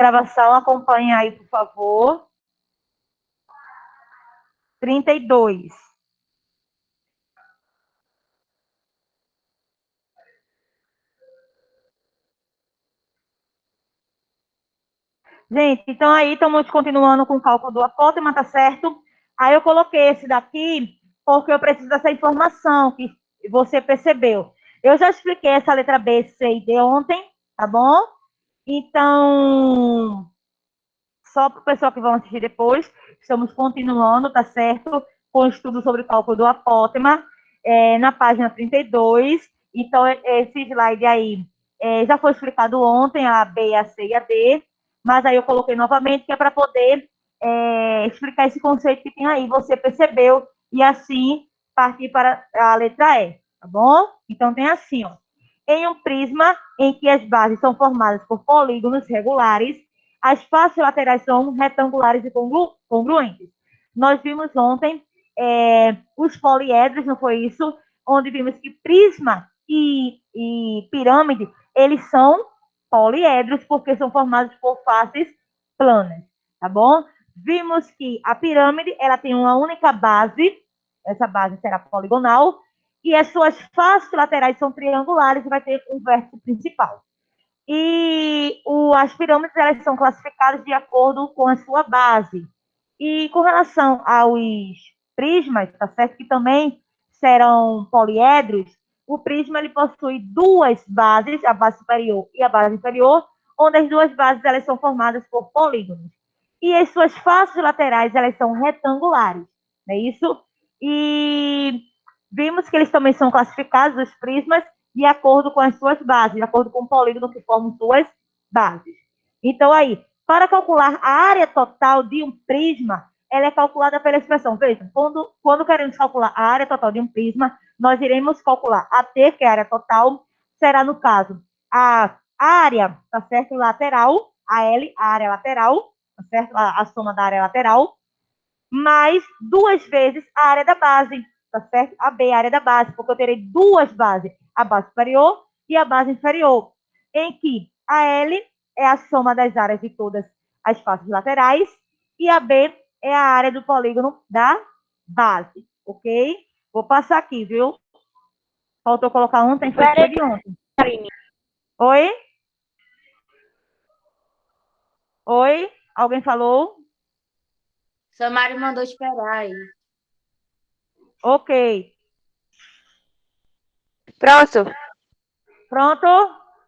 gravação, acompanhe aí, por favor. 32. Gente, então aí estamos continuando com o cálculo do apótema, tá certo? Aí eu coloquei esse daqui porque eu preciso dessa informação que você percebeu. Eu já expliquei essa letra B, C e D ontem, tá bom? Então, só para o pessoal que vão assistir depois, estamos continuando, tá certo? Com o estudo sobre o cálculo do apótema, na página 32. Então, esse slide aí já foi explicado ontem, a B, a C e a D, mas aí eu coloquei novamente, que é para poder explicar esse conceito que tem aí, você percebeu, e assim partir para a letra E, tá bom? Então, tem assim, ó. Em um prisma em que as bases são formadas por polígonos regulares, as faces laterais são retangulares e congruentes. Nós vimos ontem os poliedros, não foi isso? Onde vimos que prisma e pirâmide, eles são poliedros, porque são formados por faces planas, tá bom? Vimos que a pirâmide, ela tem uma única base, essa base será poligonal, e as suas faces laterais são triangulares e vai ter um vértice principal. E as pirâmides, elas são classificadas de acordo com a sua base. E com relação aos prismas, tá certo? Que também serão poliedros, o prisma ele possui duas bases, a base superior e a base inferior, onde as duas bases elas são formadas por polígonos. E as suas faces laterais elas são retangulares, não é isso? E vimos que eles também são classificados, os prismas, de acordo com as suas bases, de acordo com o polígono que formam suas bases. Então, aí, para calcular a área total de um prisma, ela é calculada pela expressão. Veja, quando queremos calcular a área total de um prisma, nós iremos calcular a T, que é a área total, será, no caso, a área, tá certo, lateral, a L, a área lateral, tá certo, a soma da área lateral, mais duas vezes a área da base, tá certo? A B, a área da base, porque eu terei duas bases, a base superior e a base inferior, em que a L é a soma das áreas de todas as faces laterais e a B é a área do polígono da base, ok? Vou passar aqui, viu? Faltou colocar ontem, foi de ontem. Oi? Oi? Alguém falou? Seu Mário mandou esperar aí. Ok. Pronto. Pronto?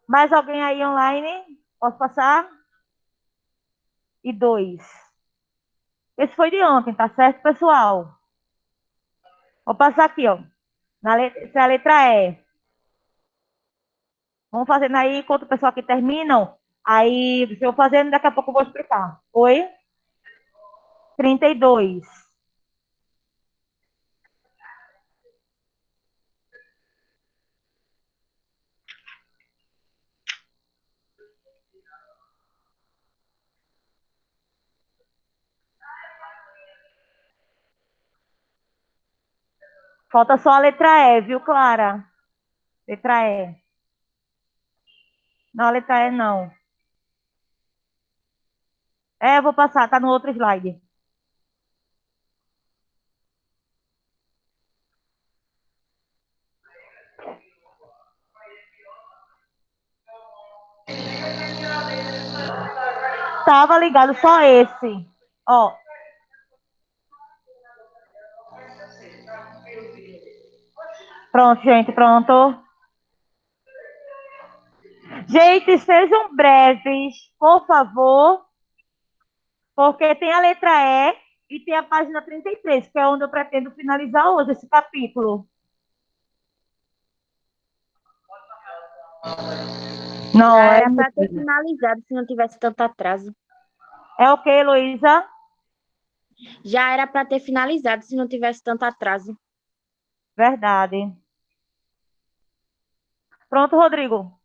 Mais alguém aí online? Posso passar? E 2. Esse foi de ontem, tá certo, pessoal? Vou passar aqui, ó. Essa é a letra E. Vamos fazendo aí, enquanto o pessoal aqui terminam. Aí, se eu fazendo, daqui a pouco eu vou explicar. Oi? 32. Falta só a letra E, viu, Clara? Letra E. Não, a letra E não. Eu vou passar, tá no outro slide. Tava ligado só esse. Ó. Pronto, gente, pronto. Gente, sejam breves, por favor, porque tem a letra E e tem a página 33, que é onde eu pretendo finalizar hoje esse capítulo. Não, Já era para ter finalizado se não tivesse tanto atraso. É o que, Heloísa? Já era para ter finalizado se não tivesse tanto atraso. Verdade. Pronto, Rodrigo?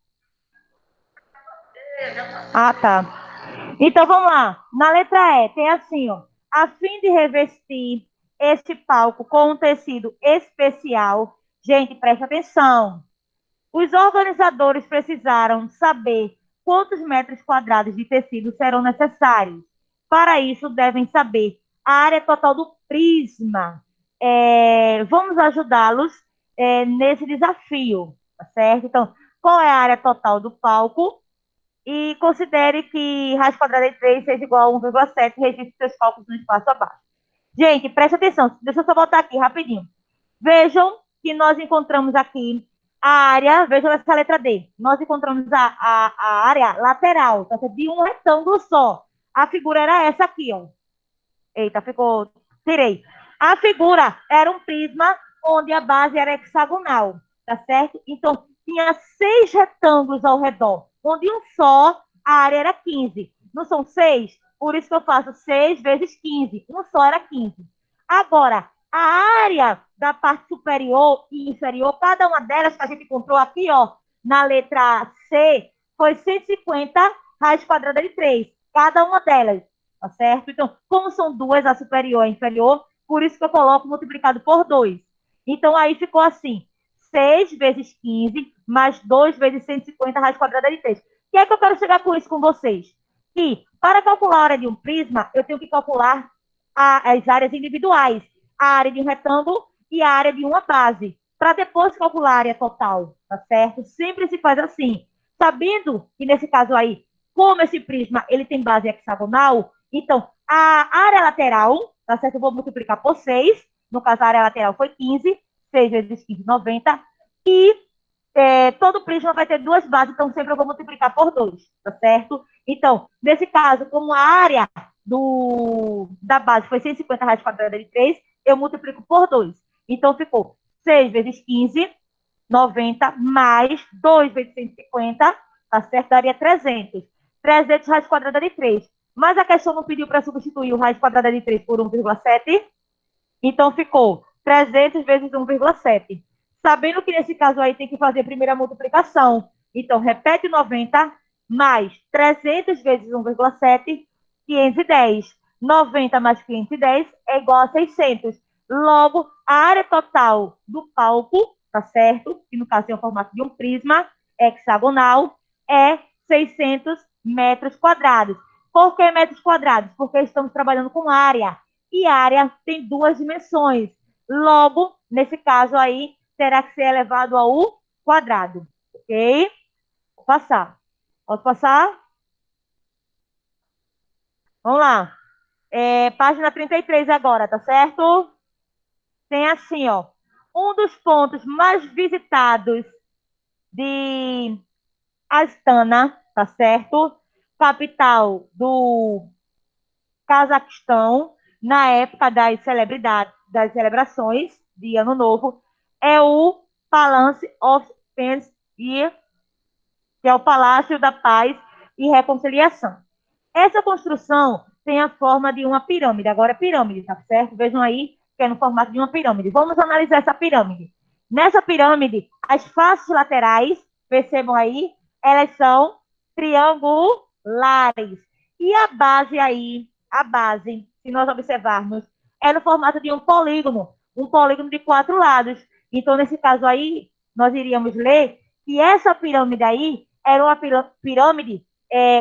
Ah, tá. Então, vamos lá. Na letra E, tem assim, ó. A fim de revestir este palco com um tecido especial, gente, preste atenção. Os organizadores precisaram saber quantos metros quadrados de tecido serão necessários? Para isso, devem saber a área total do prisma. Vamos ajudá-los nesse desafio, tá certo? Então, qual é a área total do palco? E considere que raiz quadrada de 3 seja igual a 1,7. Registre seus cálculos no espaço abaixo. Gente, preste atenção. Deixa eu só voltar aqui rapidinho. Vejam que nós encontramos aqui a área, vejam essa letra D. Nós encontramos a área lateral, tá? De um retângulo só. A figura era essa aqui, ó. Eita, ficou... Tirei. A figura era um prisma onde a base era hexagonal, tá certo? Então, tinha 6 retângulos ao redor, onde um só, a área era 15. Não são 6? Por isso que eu faço 6 vezes 15. Um só era 15. Agora, a área da parte superior e inferior, cada uma delas que a gente encontrou aqui, ó, na letra C, foi 150 raiz quadrada de 3. Cada uma delas, tá certo? Então, como são duas, a superior e a inferior, por isso que eu coloco multiplicado por 2. Então, aí ficou assim, 6 vezes 15, mais 2 vezes 150 raiz quadrada de 3. O que é que eu quero chegar com isso com vocês? Que, para calcular a área de um prisma, eu tenho que calcular as áreas individuais, a área de um retângulo e a área de uma base, para depois calcular a área total, tá certo? Sempre se faz assim. Sabendo que, nesse caso aí, como esse prisma ele tem base hexagonal, então, a área lateral, tá certo? Eu vou multiplicar por 6, no caso, a área lateral foi 15, 6 vezes 15, 90, e todo prisma vai ter duas bases, então sempre eu vou multiplicar por 2, tá certo? Então, nesse caso, como a área da base foi 150 raiz quadrada de 3, eu multiplico por 2. Então, ficou 6 vezes 15, 90, mais 2 vezes 150, tá certo? Daria 300. 300 raiz quadrada de 3. Mas a questão não pediu para substituir o raiz quadrada de 3 por 1,7. Então, ficou 300 vezes 1,7. Sabendo que nesse caso aí tem que fazer a primeira multiplicação. Então, repete 90 mais 300 vezes 1,7, 510. 90 mais 510 é igual a 600. Logo, a área total do palco, tá certo? Que no caso tem o formato de um prisma hexagonal, é 600 metros quadrados. Por que metros quadrados? Porque estamos trabalhando com área. E área tem duas dimensões. Logo, nesse caso aí, terá que ser elevado ao quadrado. Ok? Vou passar. Posso passar? Vamos lá. Página 33 agora, tá certo? Tem assim, ó. Um dos pontos mais visitados de Astana, tá certo? Capital do Cazaquistão, na época das celebridades, das celebrações de Ano Novo, é o Palace of Peace, que é o Palácio da Paz e Reconciliação. Essa construção tem a forma de uma pirâmide. Agora, pirâmide, tá certo? Vejam aí que é no formato de uma pirâmide. Vamos analisar essa pirâmide. Nessa pirâmide, as faces laterais, percebam aí, elas são triangulares. E a base aí, a base, se nós observarmos, é no formato de um polígono de 4 lados. Então, nesse caso aí, nós iríamos ler que essa pirâmide aí era uma pirâmide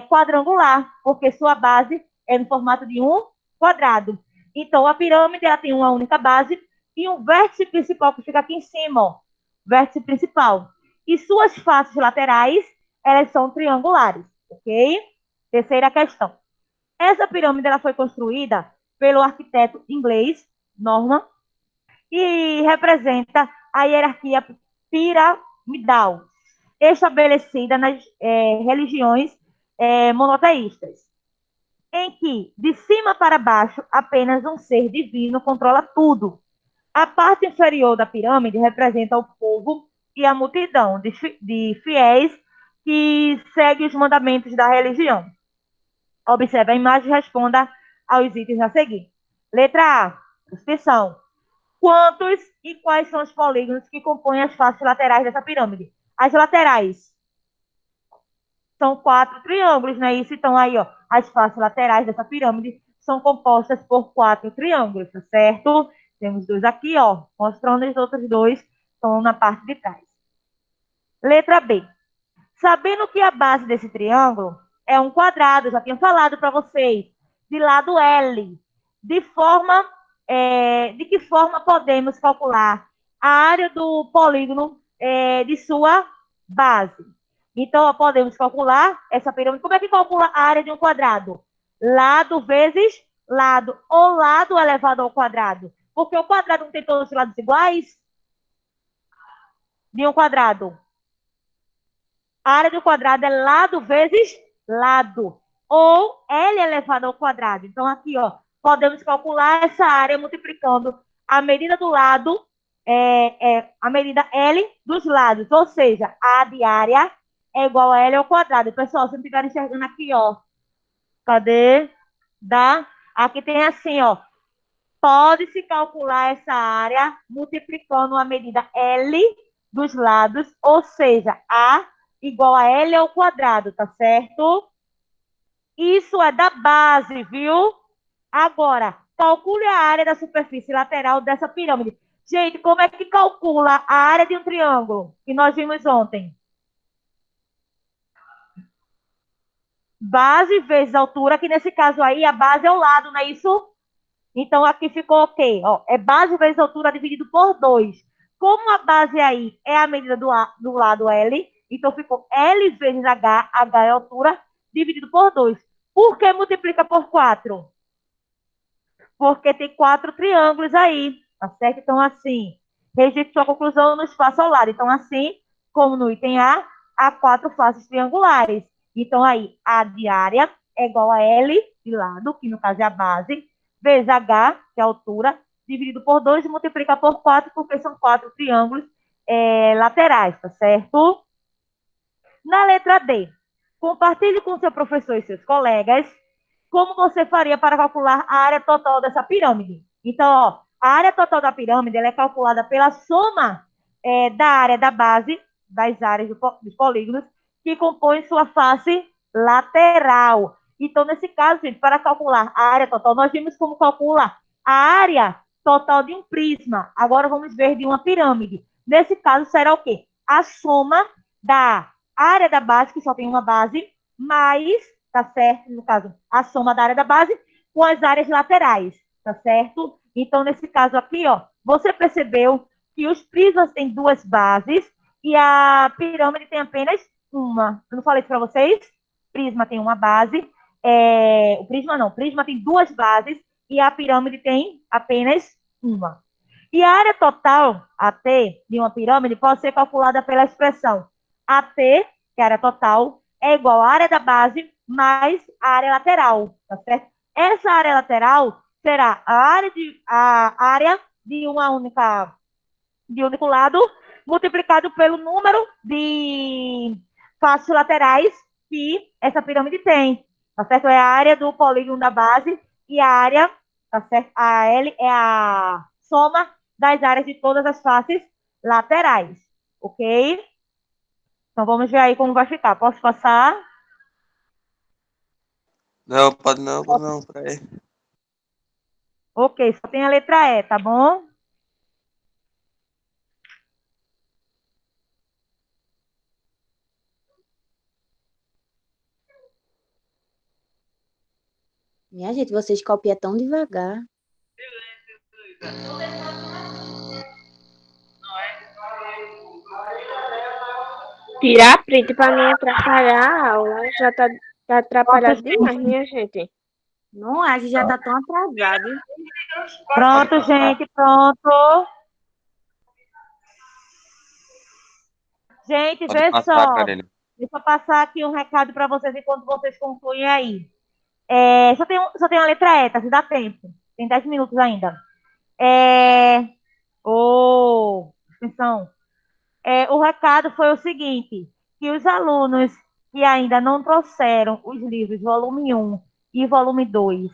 quadrangular, porque sua base é no formato de um quadrado. Então, a pirâmide ela tem uma única base e um vértice principal que fica aqui em cima, ó, vértice principal. E suas faces laterais, elas são triangulares, ok? Terceira questão. Essa pirâmide ela foi construída pelo arquiteto inglês Norman e representa a hierarquia piramidal estabelecida nas religiões monoteístas, em que, de cima para baixo, apenas um ser divino controla tudo. A parte inferior da pirâmide representa o povo e a multidão de fiéis que segue os mandamentos da religião. Observe a imagem e responda aos itens a seguir. Letra A, inscrição. Quantos e quais são os polígonos que compõem as faces laterais dessa pirâmide? As laterais são 4 triângulos, né? Isso, então aí, ó, as faces laterais dessa pirâmide são compostas por 4 triângulos, tá certo? Temos 2 aqui, ó, mostrando os outros 2 estão na parte de trás. Letra B. Sabendo que a base desse triângulo é um quadrado, já tinha falado para vocês, de lado L. De que forma podemos calcular a área do polígono de sua base? Então, ó, podemos calcular essa pirâmide. Como é que calcula a área de um quadrado? Lado vezes lado, ou lado elevado ao quadrado. Porque o quadrado não tem todos os lados iguais de um quadrado. A área do quadrado é lado vezes lado. Ou L elevado ao quadrado. Então, aqui, ó, podemos calcular essa área multiplicando a medida do lado, a medida L dos lados. Ou seja, a de área é igual a L ao quadrado. Pessoal, se não estiver enxergando aqui, ó. Cadê? Aqui tem assim, ó. Pode-se calcular essa área multiplicando a medida L dos lados, ou seja, A igual a L ao quadrado, tá certo? Isso é da base, viu? Agora, calcule a área da superfície lateral dessa pirâmide. Gente, como é que calcula a área de um triângulo que nós vimos ontem? Base vezes altura, que nesse caso aí a base é o lado, não é isso? Então, aqui ficou ok. Ó, é base vezes altura dividido por 2. Como a base aí é a medida do lado L, então ficou L vezes H é a altura, dividido por 2. Por que multiplica por 4? Porque tem 4 triângulos aí, tá certo? Então, assim, registre sua conclusão no espaço ao lado. Então, assim, como no item A, há 4 faces triangulares. Então, aí, a de área é igual a L de lado, que no caso é a base, vezes H, que é a altura, dividido por 2 e multiplica por 4, porque são 4 triângulos laterais, tá certo? Na letra D, compartilhe com seu professor e seus colegas como você faria para calcular a área total dessa pirâmide. Então, ó, a área total da pirâmide ela é calculada pela soma da área da base, das áreas dos polígonos, que compõem sua face lateral. Então, nesse caso, gente, para calcular a área total, nós vimos como calcula a área total de um prisma. Agora vamos ver de uma pirâmide. Nesse caso, será o quê? A soma da área da base, que só tem uma base, mais, tá certo? No caso, a soma da área da base com as áreas laterais, tá certo? Então, nesse caso aqui, ó, você percebeu que os prismas têm duas bases e a pirâmide tem apenas uma. Eu não falei isso para vocês? Prisma tem uma base, o prisma tem duas bases e a pirâmide tem apenas uma. E a área total, AT, de uma pirâmide pode ser calculada pela expressão AT, que é a área total, é igual à área da base mais a área lateral, tá certo? Essa área lateral será a área de de um único lado multiplicado pelo número de faces laterais que essa pirâmide tem, tá certo? É a área do polígono da base e a área, tá certo? A L é a soma das áreas de todas as faces laterais, ok? Então vamos ver aí como vai ficar. Posso passar? Não, pode não, peraí. Ok, só tem a letra E, tá bom? Minha gente, vocês copiam tão devagar. Tirar print para não atrapalhar a aula. Já tá atrapalhado Pronto, demais, gente. minha gente. Não, a gente já tá tão atrasado. Pronto, gente, pronto. Gente, Pode vê passar, só. Karine. Deixa eu passar aqui um recado para vocês enquanto vocês concluem aí. Só tem uma letra E, tá? Se dá tempo. Tem 10 minutos ainda. Atenção. O recado foi o seguinte, que os alunos que ainda não trouxeram os livros volume 1 e volume 2,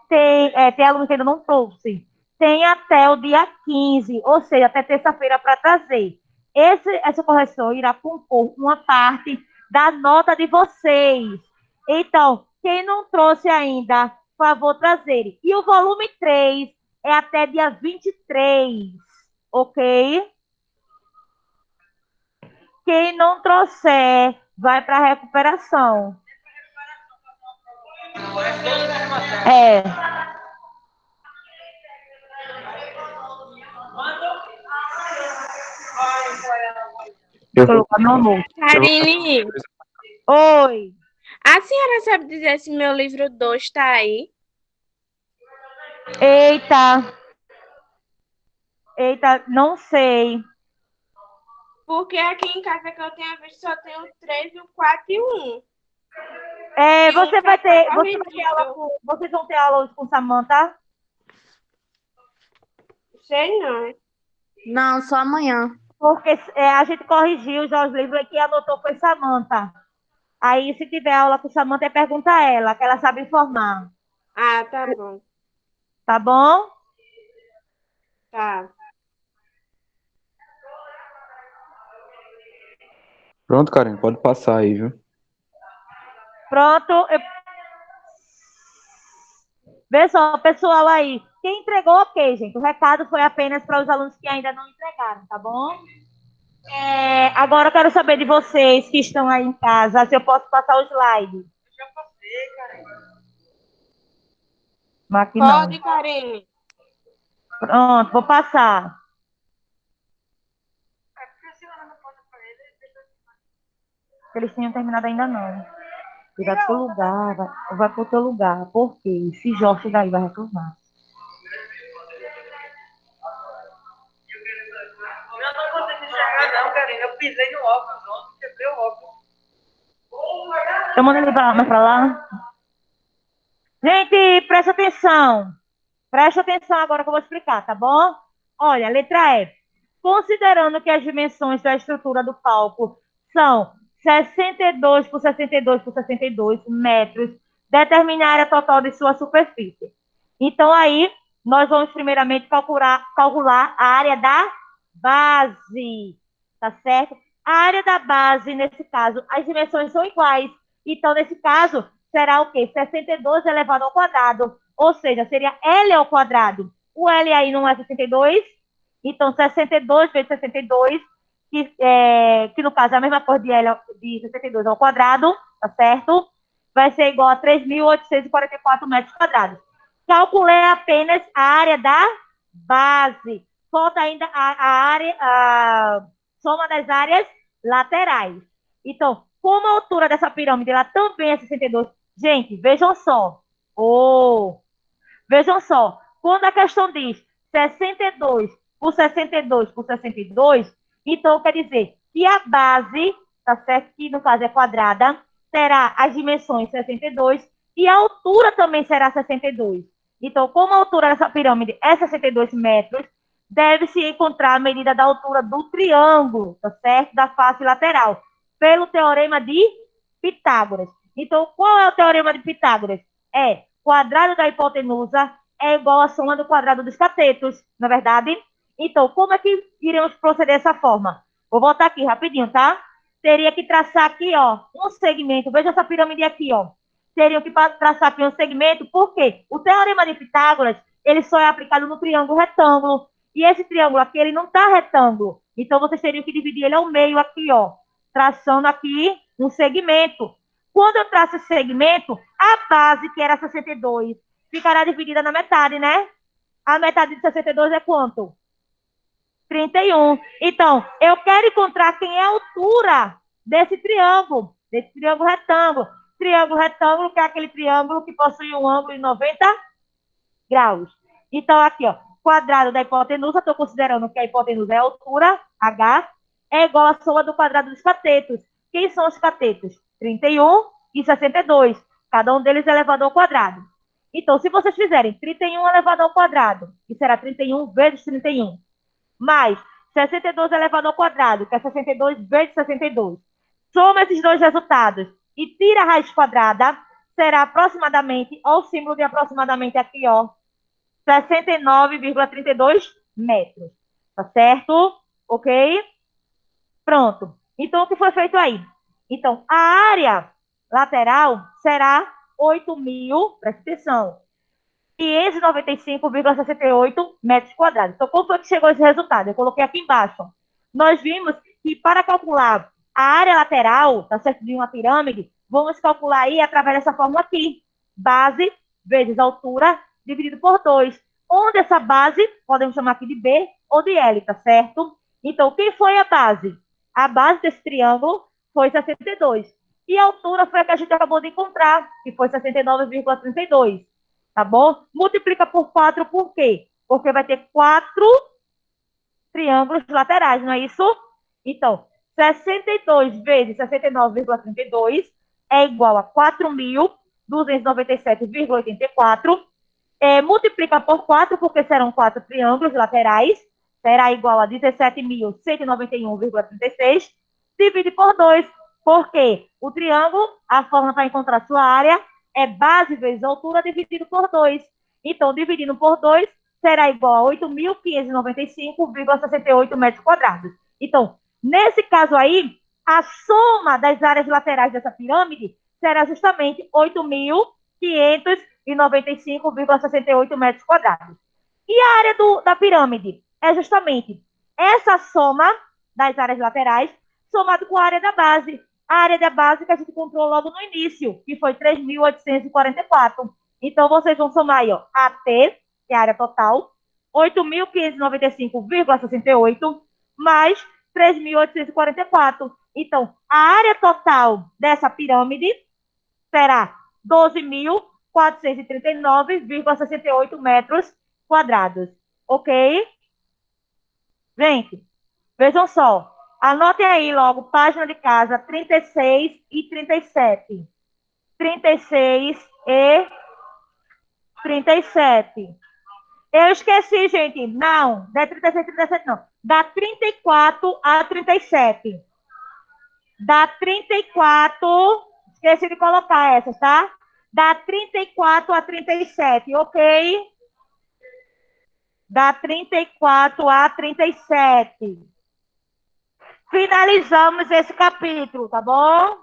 tem aluno que ainda não trouxe, tem até o dia 15, ou seja, até terça-feira para trazer. Essa correção irá compor uma parte da nota de vocês. Então, quem não trouxe ainda, por favor, trazer. E o volume 3 é até dia 23, ok? Quem não trouxer, vai para recuperação. É. Eu vou. Colocar meu amor. Karine, Oi. a senhora sabe dizer se meu livro 2 está aí? Eita. Eita, não sei. Porque aqui em casa que eu tenho visto só tem o 3, o 4 e o 1. É, E o você outro vai tá ter aula corrigido. vocês vão ter aula hoje com Samantha? Sei não. Não, só amanhã. Porque a gente corrigiu já os livros e quem anotou foi Samantha. Aí, se tiver aula com Samantha, pergunta a ela, que ela sabe informar. Ah, tá bom. Tá bom? Tá. Pronto, Karine, pode passar aí, viu? Pronto. Vê só, pessoal aí. Quem entregou, ok, gente. O recado foi apenas para os alunos que ainda não entregaram, tá bom? Agora eu quero saber de vocês que estão aí em casa, se eu posso passar o slide. Mas aqui não. Pode, Karine. Pronto, vou passar. Eles tinham terminado ainda não. Ele vai pro teu lugar, vai pro teu lugar. Por quê? Se Jorge daí vai reclamar. Eu não consigo enxergar, não, Karine. Eu pisei no óculos ontem, quebrei o óculos. Eu mando ele mais pra lá. Gente, presta atenção. Presta atenção agora que eu vou explicar, tá bom? Olha, letra E. Considerando que as dimensões da estrutura do palco são 62 por 62 por 62 metros, determinar a área total de sua superfície. Então, aí, nós vamos primeiramente calcular a área da base, tá certo? A área da base, nesse caso, as dimensões são iguais. Então, nesse caso, será o quê? 62 elevado ao quadrado. Ou seja, seria L ao quadrado. O L aí não é 62. Então, 62 vezes 62, que no caso é a mesma coisa de L de 62 ao quadrado, tá certo? Vai ser igual a 3.844 metros quadrados. Calculei apenas a área da base. Falta ainda a soma das áreas laterais. Então, como a altura dessa pirâmide ela também é 62, gente, vejam só. Vejam só. Quando a questão diz 62 por 62 por 62, então quer dizer que a base, tá certo? Que no caso é quadrada, terá as dimensões 62 e a altura também será 62. Então, como a altura dessa pirâmide é 62 metros, deve-se encontrar a medida da altura do triângulo, tá certo? Da face lateral, pelo teorema de Pitágoras. Então, qual é o teorema de Pitágoras? É quadrado da hipotenusa é igual à soma do quadrado dos catetos, não é verdade? Então, como é que iremos proceder dessa forma? Vou voltar aqui rapidinho, tá? Teria que traçar aqui, ó, um segmento. Veja essa pirâmide aqui, ó. Teriam que traçar aqui um segmento, por quê? O teorema de Pitágoras, ele só é aplicado no triângulo retângulo. E esse triângulo aqui, ele não está retângulo. Então, vocês teriam que dividir ele ao meio aqui, ó. Traçando aqui um segmento. Quando eu traço esse segmento, a base, que era 62, ficará dividida na metade, né? A metade de 62 é quanto? 31. Então, eu quero encontrar quem é a altura desse triângulo retângulo. Triângulo retângulo, que é aquele triângulo que possui um ângulo de 90 graus. Então, aqui, ó, quadrado da hipotenusa, estou considerando que a hipotenusa é a altura, H, é igual à soma do quadrado dos catetos. Quem são os catetos? 31 e 62. Cada um deles é elevado ao quadrado. Então, se vocês fizerem 31 elevado ao quadrado, que será 31 vezes 31, mais 62 elevado ao quadrado, que é 62 vezes 62. Soma esses dois resultados e tira a raiz quadrada, será aproximadamente, olha o símbolo de aproximadamente aqui, ó, 69,32 metros. Tá certo? Ok? Pronto. Então, o que foi feito aí? Então, a área lateral será 8.000, presta atenção, 595,68 metros quadrados. Então, como foi que chegou esse resultado? Eu coloquei aqui embaixo. Nós vimos que para calcular A área lateral, tá certo, de uma pirâmide, vamos calcular aí através dessa fórmula aqui. Base vezes altura dividido por 2. Onde essa base, podemos chamar aqui de B ou de L, tá certo? Então, quem foi a base? A base desse triângulo foi 62. E a altura foi a que a gente acabou de encontrar, que foi 69,32. Tá bom? Multiplica por 4, por quê? Porque vai ter 4 triângulos laterais, não é isso? Então, 62 vezes 69,32 é igual a 4.297,84. Multiplica por 4, porque serão 4 triângulos laterais, será igual a 17.191,36. Divide por 2, porque o triângulo, a fórmula para encontrar sua área, é base vezes altura dividido por 2. Então, dividindo por 2, será igual a 8.595,68 metros quadrados. Então, nesse caso aí, a soma das áreas laterais dessa pirâmide será justamente 8.595,68 metros quadrados. E a área da pirâmide é justamente essa soma das áreas laterais somado com a área da base. A área da base que a gente encontrou logo no início, que foi 3.844. Então, vocês vão somar aí, ó, AT, que é a área total, 8.595,68, mais 3.844. Então, a área total dessa pirâmide será 12.439,68 metros quadrados. Ok? Gente, vejam só. Anotem aí logo, página de casa 36 e 37. 36 e 37. Eu esqueci, gente. Não, não é 36 e 37, não. Da 34 a 37. Da 34, esqueci de colocar essas, tá? Da 34 a 37, ok? Da 34 a 37. Finalizamos esse capítulo, tá bom?